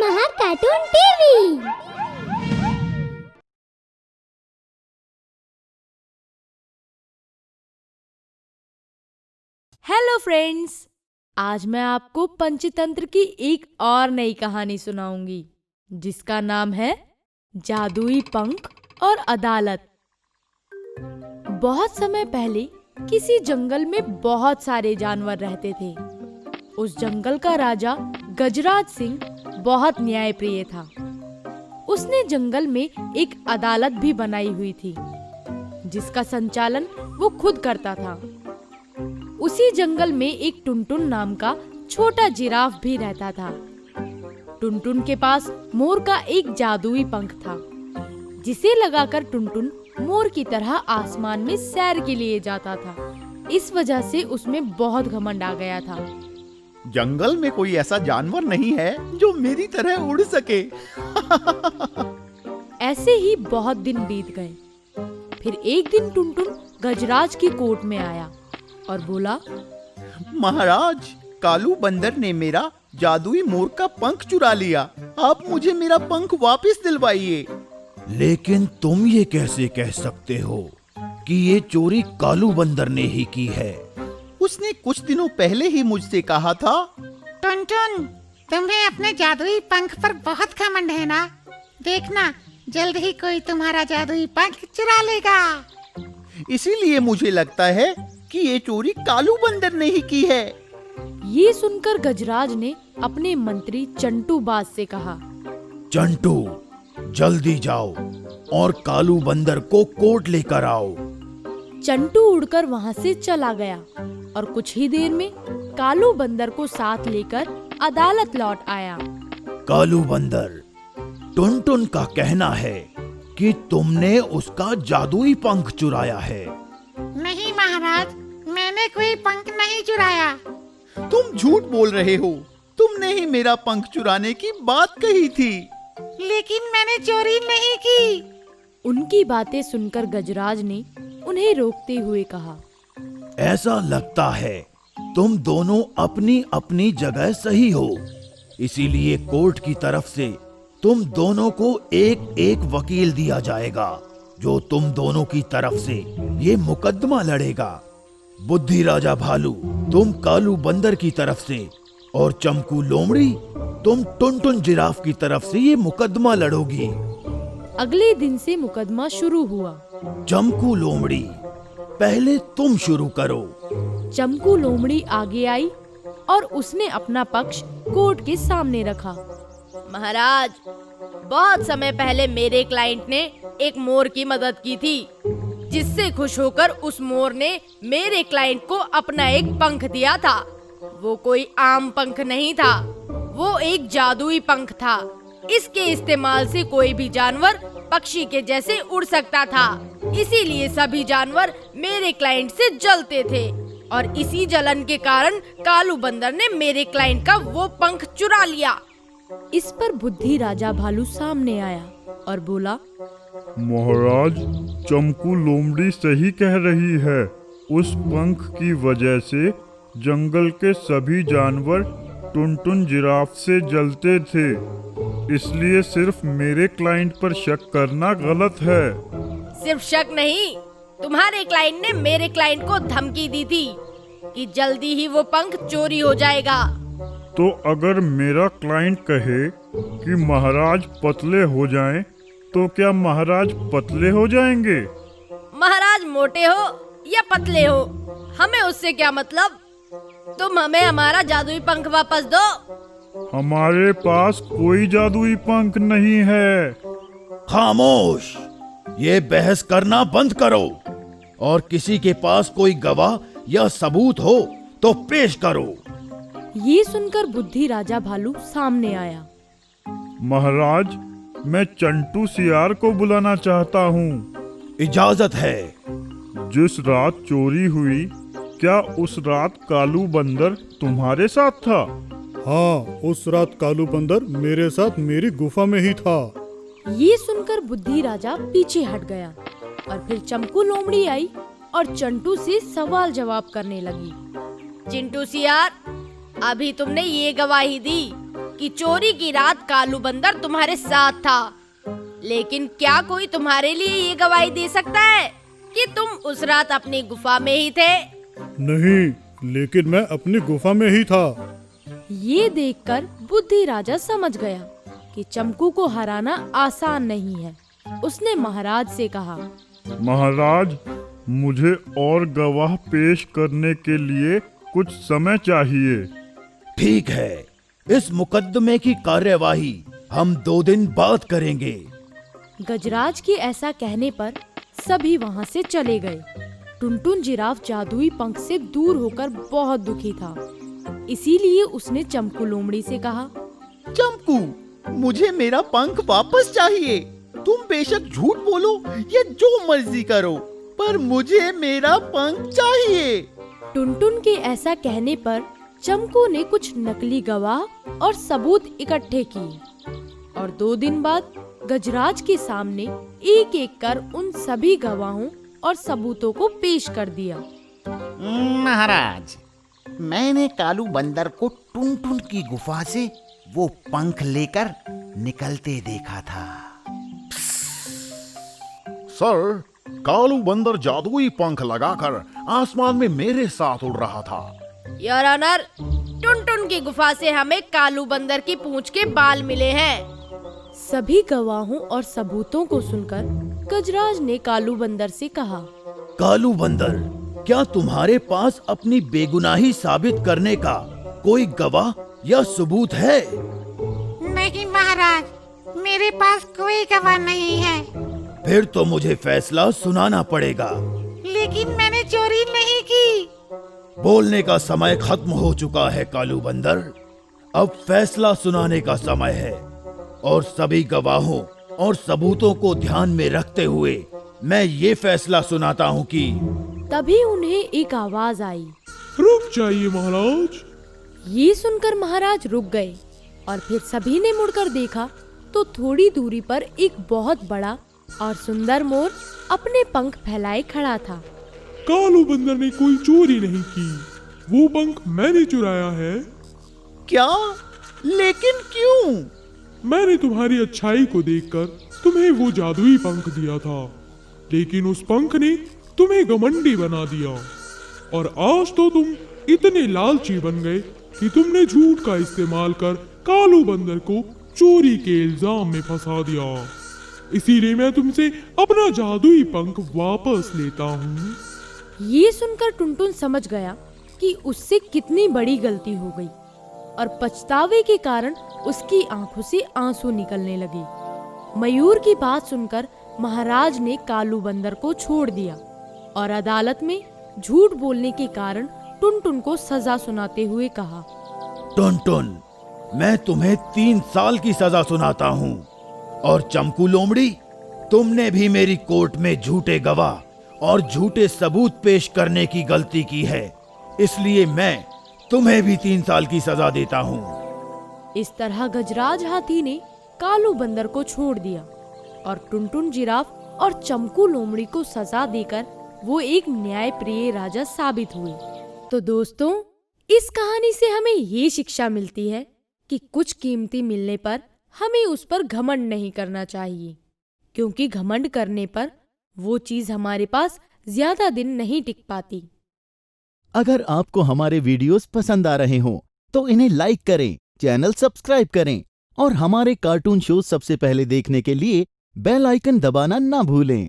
महा cartoon TV. Hello friends, आज मैं आपको पंचतंत्र की एक और नई कहानी सुनाऊंगी जिसका नाम है जादुई पंख और अदालत। बहुत समय पहले किसी जंगल में बहुत सारे जानवर रहते थे। उस जंगल का राजा गजराज सिंह बहुत न्यायप्रिय था। उसने जंगल में एक अदालत भी बनाई हुई थी जिसका संचालन वो खुद करता था। उसी जंगल में एक टुनटुन नाम का छोटा जिराफ भी रहता था। टुनटुन के पास मोर का एक जादुई पंख था जिसे लगाकर टुनटुन मोर की तरह आसमान में सैर के लिए जाता था। इस वजह से उसमें बहुत घमंड आ गया था। जंगल में कोई ऐसा जानवर नहीं है जो मेरी तरह उड़ सके। ऐसे ही बहुत दिन बीत गए। फिर एक दिन टुनटुन गजराज की कोर्ट में आया और बोला, महाराज, कालू बंदर ने मेरा जादुई मोर का पंख चुरा लिया। आप मुझे मेरा पंख वापस दिलवाइए। लेकिन तुम ये कैसे कह सकते हो कि ये चोरी कालू बंदर ने ही की है? उसने कुछ दिनों पहले ही मुझसे कहा था, टुनटुन, तुम्हें अपने जादुई पंख पर बहुत घमंड है ना? देखना, जल्द ही कोई तुम्हारा जादुई पंख चुरा लेगा। इसीलिए मुझे लगता है कि ये चोरी कालू बंदर ने ही की है। ये सुनकर गजराज ने अपने मंत्री चंटू बाज से कहा, चंटू, जल्दी जाओ और कालू बंदर को कोर्ट लेकर आओ। चंटू उड़कर वहाँ से चला गया और कुछ ही देर में कालू बंदर को साथ लेकर अदालत लौट आया। कालू बंदर, टुनटुन का कहना है कि तुमने उसका जादुई पंख चुराया है। नहीं महाराज, मैंने कोई पंख नहीं चुराया। तुम झूठ बोल रहे हो। तुमने ही मेरा पंख चुराने की बात कही थी। लेकिन मैंने चोरी नहीं की। उनकी बातें सुनकर गजराज ने उन्हें रोकते हुए कहा, ऐसा लगता है तुम दोनों अपनी अपनी जगह सही हो। इसीलिए कोर्ट की तरफ से तुम दोनों को एक एक वकील दिया जाएगा जो तुम दोनों की तरफ से ये मुकदमा लड़ेगा। बुद्धि राजा भालू, तुम कालू बंदर की तरफ से, और चमकू लोमड़ी, तुम टुनटुन जिराफ की तरफ से ये मुकदमा लड़ोगी। अगले दिन से मुकदमा शुरू हुआ। चमकू लोमड़ी, पहले तुम शुरू करो। चमकू लोमड़ी आगे आई और उसने अपना पक्ष कोर्ट के सामने रखा। महाराज, बहुत समय पहले मेरे क्लाइंट ने एक मोर की मदद की थी, जिससे खुश होकर उस मोर ने मेरे क्लाइंट को अपना एक पंख दिया था। वो कोई आम पंख नहीं था, वो एक जादुई पंख था। इसके इस्तेमाल से कोई भी जानवर पक्षी के जैसे उड़ सकता था। इसीलिए सभी जानवर मेरे क्लाइंट से जलते थे और इसी जलन के कारण कालू बंदर ने मेरे क्लाइंट का वो पंख चुरा लिया। इस पर बुद्धि राजा भालू सामने आया और बोला, महाराज, चमकू लोमड़ी सही कह रही है। उस पंख की वजह से जंगल के सभी जानवर टुनटुन जिराफ से जलते थे। इसलिए सिर्फ मेरे क्लाइंट पर शक करना गलत है। सिर्फ शक नहीं, तुम्हारे क्लाइंट ने मेरे क्लाइंट को धमकी दी थी कि जल्दी ही वो पंख चोरी हो जाएगा। तो अगर मेरा क्लाइंट कहे कि महाराज पतले हो जाएं, तो क्या महाराज पतले हो जाएंगे? महाराज मोटे हो या पतले हो, हमें उससे क्या मतलब। तुम हमें हमारा जादुई पंख वापस दो। हमारे पास कोई जादुई पंख नहीं है। खामोश, ये बहस करना बंद करो और किसी के पास कोई गवाह या सबूत हो तो पेश करो। ये सुनकर बुद्धि राजा भालू सामने आया। महाराज, मैं चंटू सियार को बुलाना चाहता हूँ। इजाजत है। जिस रात चोरी हुई, क्या उस रात कालू बंदर तुम्हारे साथ था? हाँ, उस रात कालू बंदर मेरे साथ मेरी गुफा में ही था। ये सुनकर बुद्धि राजा पीछे हट गया और फिर चमकू लोमड़ी आई और चंटू से सवाल जवाब करने लगी। चिंटू सियार, अभी तुमने ये गवाही दी कि चोरी की रात कालू बंदर तुम्हारे साथ था। लेकिन क्या कोई तुम्हारे लिए ये गवाही दे सकता है कि तुम उस रात अपनी गुफा में ही थे? नहीं, लेकिन मैं अपनी गुफा में ही था। ये देखकर बुद्धि राजा समझ गया कि चंपू को हराना आसान नहीं है। उसने महाराज से कहा, महाराज, मुझे और गवाह पेश करने के लिए कुछ समय चाहिए। ठीक है, इस मुकदमे की कार्यवाही हम 2 दिन बाद करेंगे। गजराज के ऐसा कहने पर सभी वहाँ से चले गए। टुनटुन जिराफ जादुई पंख से दूर होकर बहुत दुखी था। इसीलिए उसने चंपू लोमड़ी से कहा, चंपू, मुझे मेरा पंख वापस चाहिए। तुम बेशक झूठ बोलो या जो मर्जी करो, पर मुझे मेरा पंख चाहिए। टुनटुन के ऐसा कहने पर चंपू ने कुछ नकली गवाह और सबूत इकट्ठे किए और 2 दिन बाद गजराज के सामने एक एक कर उन सभी गवाहों और सबूतों को पेश कर दिया। महाराज, मैंने कालू बंदर को टुनटुन की गुफा से वो पंख लेकर निकलते देखा था। सर, कालू बंदर जादुई पंख लगाकर आसमान में मेरे साथ उड़ रहा था। योर ऑनर, टुनटुन की गुफा से हमें कालू बंदर की पूंछ के बाल मिले हैं। सभी गवाहों और सबूतों को सुनकर गजराज ने कालू बंदर से कहा, कालू बंदर, क्या तुम्हारे पास अपनी बेगुनाही साबित करने का कोई गवाह या सबूत है? नहीं महाराज, मेरे पास कोई गवाह नहीं है। फिर तो मुझे फैसला सुनाना पड़ेगा। लेकिन मैंने चोरी नहीं की। बोलने का समय खत्म हो चुका है कालू बंदर। अब फैसला सुनाने का समय है और सभी गवाहों और सबूतों को ध्यान में रखते हुए मैं ये फैसला सुनाता हूँ कि तभी उन्हें एक आवाज आई, रुक जाइए महाराज। ये सुनकर महाराज रुक गए और फिर सभी ने मुड़कर देखा तो थोड़ी दूरी पर एक बहुत बड़ा और सुंदर मोर अपने पंख फैलाए खड़ा था। कालू बंदर ने कोई चोरी नहीं की, वो पंख मैंने चुराया है। क्या? लेकिन क्यों? मैंने तुम्हारी अच्छाई को देखकर तुम्हें वो जादुई पंख दिया था, लेकिन उस पंख ने तुम्हें घमंडी बना दिया और आज तो तुम इतने लालची बन गए कि तुमने झूठ का इस्तेमाल कर कालू बंदर को चोरी के इल्जाम में फंसा दिया। इसीलिए मैं तुमसे अपना जादुई पंख वापस लेता हूँ। ये सुनकर टुनटुन समझ गया कि उससे कितनी बड़ी गलती हो गई और पछतावे के कारण उसकी आंखों से आंसू निकलने लगे। मयूर की बात सुनकर महाराज ने कालू बंदर को छोड़ दिया और अदालत में झूठ बोलने के कारण टुनटुन को सजा सुनाते हुए कहा, टुनटुन, मैं तुम्हें 3 साल की सजा सुनाता हूँ और चंपू लोमड़ी, तुमने भी मेरी कोर्ट में झूठे गवाह और झूठे सबूत पेश करने की गलती की है, इसलिए मैं तुम्हें भी 3 साल की सजा देता हूँ। इस तरह गजराज हाथी ने कालू बंदर को छोड़ दिया और टुनटुन जिराफ और चंपू लोमड़ी को सजा देकर वो एक न्यायप्रिय राजा साबित हुए। तो दोस्तों, इस कहानी से हमें ये शिक्षा मिलती है कि कुछ कीमती मिलने पर हमें उस पर घमंड नहीं करना चाहिए, क्योंकि घमंड करने पर वो चीज हमारे पास ज्यादा दिन नहीं टिक पाती। अगर आपको हमारे वीडियोस पसंद आ रहे हों तो इन्हें लाइक करें, चैनल सब्सक्राइब करें और हमारे कार्टून शो सबसे पहले देखने के लिए बेल आइकन दबाना ना भूलें।